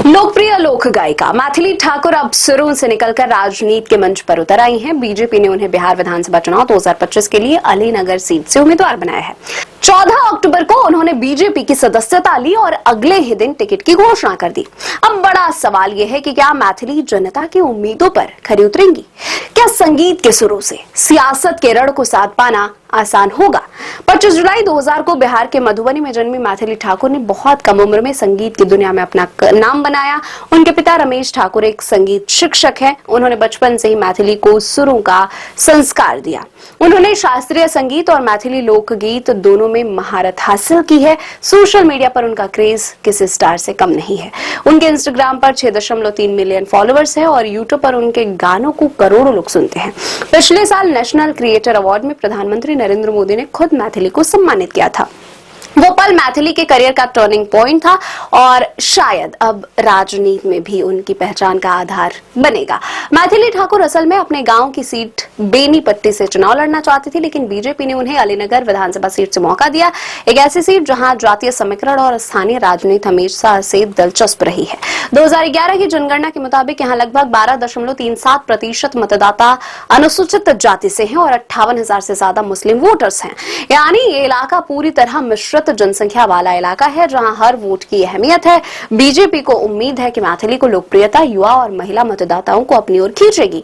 लोकप्रिय लोक गायिका मैथिली ठाकुर अब सुरों से निकलकर राजनीति के मंच पर उतर आई हैं। बीजेपी ने उन्हें बिहार विधानसभा चुनाव 2025 के लिए अलीनगर सीट से उम्मीदवार बनाया है। 14 अक्टूबर को उन्होंने बीजेपी की सदस्यता ली और अगले ही दिन टिकट की घोषणा कर दी। अब बड़ा सवाल यह है कि क्या मैथिली जनता की उम्मीदों पर खरी उतरेंगी? क्या संगीत के सुरों से सियासत के रण को साध पाना आसान होगा? 25 जुलाई 2000 को बिहार के मधुबनी में जन्मी मैथिली ठाकुर ने बहुत कम उम्र में संगीत की दुनिया में अपना नाम बनाया। उनके पिता रमेश ठाकुर एक संगीत शिक्षक हैं। उन्होंने बचपन से ही मैथिली को सुरों का संस्कार दिया। उन्होंने शास्त्रीय संगीत और मैथिली लोकगीत दोनों में महारत हासिल की है। सोशल मीडिया पर उनका क्रेज किसी स्टार से कम नहीं है। उनके इंस्टाग्राम पर 6.3 मिलियन फॉलोअर्स है और यूट्यूब पर उनके गानों को करोड़ों लोग सुनते हैं। पिछले साल नेशनल क्रिएटर अवार्ड में प्रधानमंत्री नरेंद्र मोदी ने खुद मैथिली को सम्मानित किया था। वो पल मैथिली के करियर का टर्निंग पॉइंट था और शायद अब राजनीति में भी उनकी पहचान का आधार बनेगा। मैथिली ठाकुर असल में अपने गांव की सीट बेनीपट्टी से चुनाव लड़ना चाहती थी, लेकिन बीजेपी ने उन्हें अलीनगर विधानसभा सीट से मौका दिया। एक ऐसी सीट जहां जातीय समीकरण और स्थानीय राजनीति हमेशा से दिलचस्प रही है। 2011 की जनगणना के मुताबिक यहाँ लगभग 12.37% मतदाता अनुसूचित जाति से हैं और 58,000 से ज्यादा मुस्लिम वोटर्स हैं। यानी ये इलाका पूरी तरह मिश्रित जनसंख्या वाला इलाका है जहां हर वोट की अहमियत है। बीजेपी को उम्मीद है कि मैथिली को लोकप्रियता युवा और महिला मतदाताओं को अपनी ओर खींचेगी।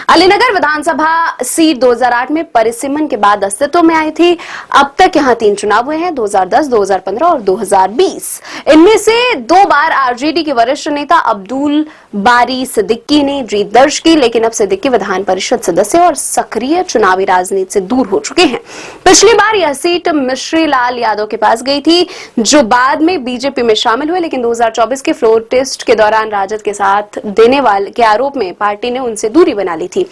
अलीनगर विधानसभा सीट 2008 में परिसीमन के बाद अस्तित्व में आई थी। अब तक यहां 3 चुनाव हुए हैं, 2010, 2015 और 2020। इनमें से 2 बार आरजेडी के वरिष्ठ नेता अब्दुल बारी सिद्दीकी ने जीत दर्ज की, लेकिन अब सिद्दीकी विधान परिषद सदस्य और सक्रिय चुनावी राजनीति से दूर हो चुके हैं। पिछली बार यह सीट मिश्री लाल यादव के पास गई थी, जो बाद में बीजेपी में शामिल हुए, लेकिन 2024 के फ्लोर टेस्ट के दौरान राजद के साथ देने वाले के आरोप में पार्टी ने उनसे दूरी बना ली थी।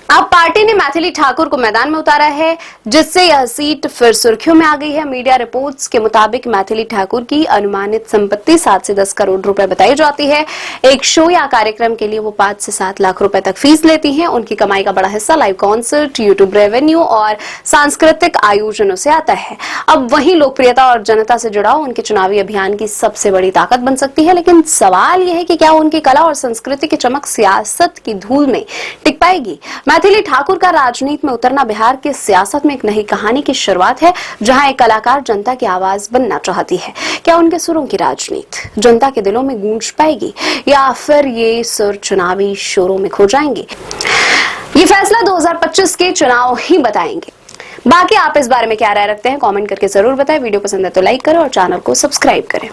अब पार्टी ने मैथिली ठाकुर को मैदान में उतारा है, जिससे यह सीट फिर सुर्खियों में आ गई है। मीडिया रिपोर्ट्स के मुताबिक मैथिली ठाकुर की अनुमानित संपत्ति 7 से 10 करोड़ रुपए बताई जाती है। एक शो या कार्यक्रम के लिए वो 5 से 7 लाख रुपए तक फीस लेती हैं। उनकी कमाई का बड़ा हिस्सा लाइव कॉन्सर्ट, यूट्यूब रेवेन्यू और सांस्कृतिक आयोजनों से आता है। अब वहीं लोकप्रियता और जनता से जुड़ाव उनके चुनावी अभियान की सबसे बड़ी ताकत बन सकती है, लेकिन सवाल यह है कि क्या उनकी कला और संस्कृति की चमक सियासत की धूल में टिक पाएगी? मैथिली ठाकुर का राजनीति में उतरना बिहार की सियासत में एक नई कहानी की शुरुआत है, जहां एक कलाकार जनता की आवाज बनना चाहती है। क्या उनके सुरों की राजनीति जनता के दिलों में गूंज पाएगी या फिर ये सुर चुनावी शोरों में खो जाएंगे? ये फैसला 2025 के चुनाव ही बताएंगे। बाकी आप इस बारे में क्या राय रखते हैं, कमेंट करके जरूर बताएं। वीडियो पसंद है तो लाइक करें और चैनल को सब्सक्राइब करें।